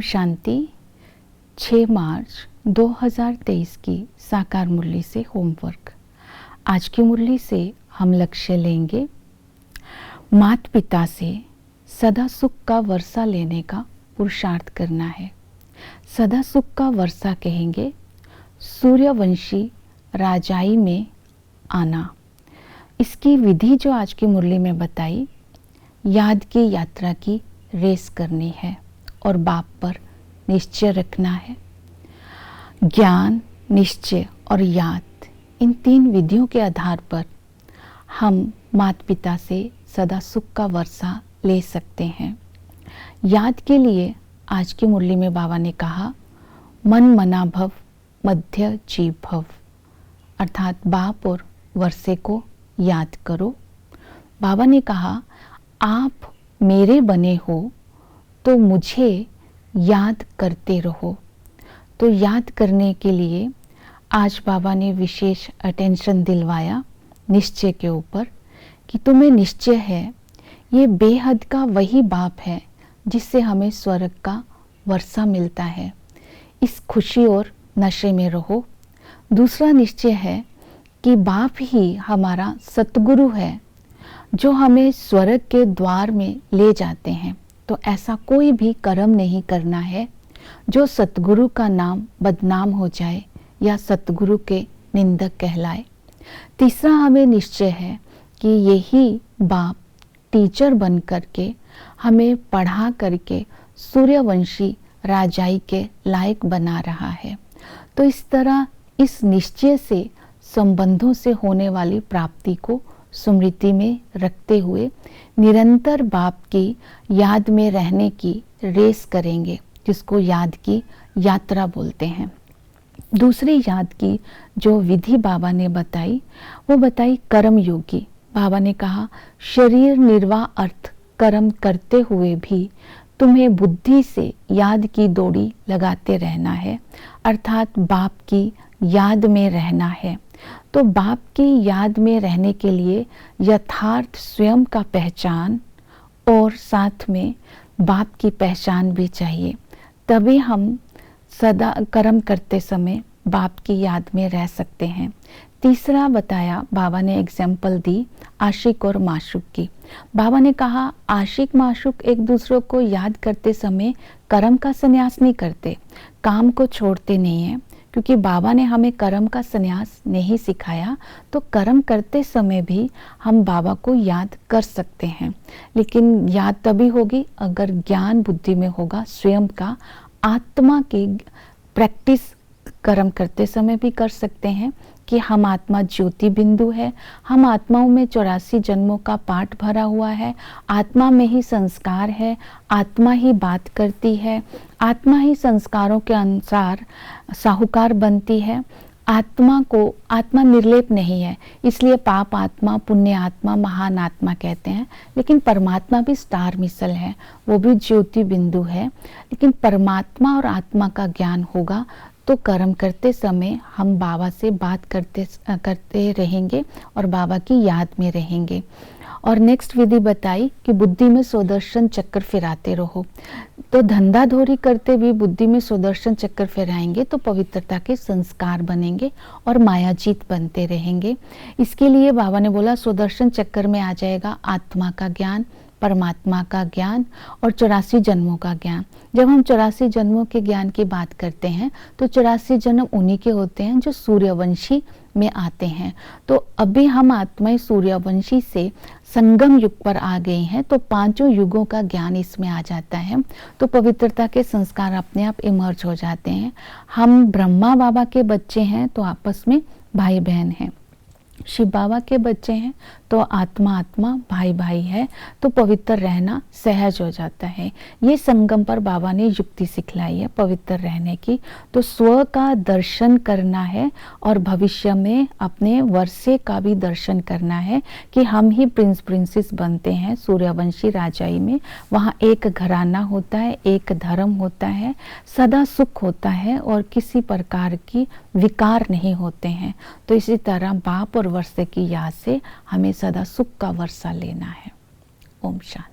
शांति। 6 मार्च 2023 की साकार मुरली से होमवर्क। आज की मुरली से हम लक्ष्य लेंगे माता पिता से सदा सुख का वर्षा लेने का पुरुषार्थ करना है। सदा सुख का वर्षा कहेंगे सूर्यवंशी राजाई में आना। इसकी विधि जो आज की मुरली में बताई, याद की यात्रा की रेस करनी है और बाप पर निश्चय रखना है। ज्ञान, निश्चय और याद, इन 3 विधियों के आधार पर हम माता पिता से सदा सुख का वर्षा ले सकते हैं। याद के लिए आज की मुरली में बाबा ने कहा मन मना भव मध्य जीव भव, अर्थात बाप और वर्षे को याद करो। बाबा ने कहा आप मेरे बने हो तो मुझे याद करते रहो। तो याद करने के लिए आज बाबा ने विशेष अटेंशन दिलवाया निश्चय के ऊपर कि तुम्हें निश्चय है ये बेहद का वही बाप है जिससे हमें स्वर्ग का वर्षा मिलता है। इस खुशी और नशे में रहो। दूसरा निश्चय है कि बाप ही हमारा सतगुरु है जो हमें स्वर्ग के द्वार में ले जाते हैं। तो ऐसा कोई भी कर्म नहीं करना है जो सतगुरु का नाम बदनाम हो जाए या सतगुरु के निंदक कहलाए। तीसरा हमें निश्चय है कि यही बाप टीचर बन करके हमें पढ़ा करके सूर्यवंशी राजाई के लायक बना रहा है। तो इस तरह इस निश्चय से संबंधों से होने वाली प्राप्ति को स्मृति में रखते हुए निरंतर बाप की याद में रहने की रेस करेंगे, जिसको याद की यात्रा बोलते हैं। दूसरी याद की जो विधि बाबा ने बताई वो बताई कर्म योगी। बाबा ने कहा शरीर निर्वाह अर्थ कर्म करते हुए भी तुम्हें बुद्धि से याद की दौड़ी लगाते रहना है, अर्थात बाप की याद में रहना है। तो बाप की याद में रहने के लिए यथार्थ स्वयं का पहचान और साथ में बाप की पहचान भी चाहिए, तभी हम सदा कर्म करते समय बाप की याद में रह सकते हैं। तीसरा बताया बाबा ने एग्जाम्पल दी आशिक और माशूक की। बाबा ने कहा आशिक माशूक एक दूसरे को याद करते समय कर्म का संन्यास नहीं करते, काम को छोड़ते नहीं है, क्योंकि बाबा ने हमें कर्म का संन्यास नहीं सिखाया। तो कर्म करते समय भी हम बाबा को याद कर सकते हैं, लेकिन याद तभी होगी अगर ज्ञान बुद्धि में होगा। स्वयं का आत्मा की प्रैक्टिस कर्म करते समय भी कर सकते हैं कि हम आत्मा ज्योति बिंदु है, हम आत्माओं में 84 जन्मों का पाठ भरा हुआ है, आत्मा में ही संस्कार है, आत्मा ही बात करती है, आत्मा ही संस्कारों के अनुसार साहूकार बनती है। आत्मा निर्लेप नहीं है, इसलिए पाप आत्मा, पुण्य आत्मा, महान आत्मा कहते हैं। लेकिन परमात्मा भी स्टार मिसल है, वो भी ज्योति बिंदु है। लेकिन परमात्मा और आत्मा का ज्ञान होगा तो कर्म करते समय हम बाबा से बात करते रहेंगे और बाबा की याद में रहेंगे। और नेक्स्ट विधि बताई कि बुद्धि में सुदर्शन चक्र फिराते रहो। तो धंधा धोरी करते भी बुद्धि में सुदर्शन चक्र फिराएंगे तो पवित्रता के संस्कार बनेंगे और मायाजीत बनते रहेंगे। इसके लिए बाबा ने बोला सुदर्शन चक्र में आ जाएगा आत्मा का ज्ञान, परमात्मा का ज्ञान और 84 जन्मों का ज्ञान। जब हम 84 जन्मों के ज्ञान की बात करते हैं तो 84 जन्म उन्हीं के होते हैं जो सूर्यवंशी में आते हैं। तो अभी हम आत्माएं सूर्यवंशी से संगम युग पर आ गई हैं, तो 5 युगों का ज्ञान इसमें आ जाता है। तो पवित्रता के संस्कार अपने आप इमर्ज हो जाते हैं। हम ब्रह्मा बाबा के बच्चे हैं तो आपस में भाई बहन हैं, शिव बाबा के बच्चे हैं तो आत्मा आत्मा भाई भाई है, तो पवित्र रहना सहज हो जाता है। ये संगम पर बाबा ने युक्ति सिखलाई है पवित्र रहने की। तो स्व का दर्शन करना है और भविष्य में अपने वर्षे का भी दर्शन करना है कि हम ही प्रिंस प्रिंसेस बनते हैं सूर्यवंशी राजाई में। वहाँ एक घराना होता है, एक धर्म होता है, सदा सुख होता है और किसी प्रकार की विकार नहीं होते हैं। तो इसी तरह बाप और वर्षे की याद से हमें सदा सुख का वर्षा लेना है। ओम शांति।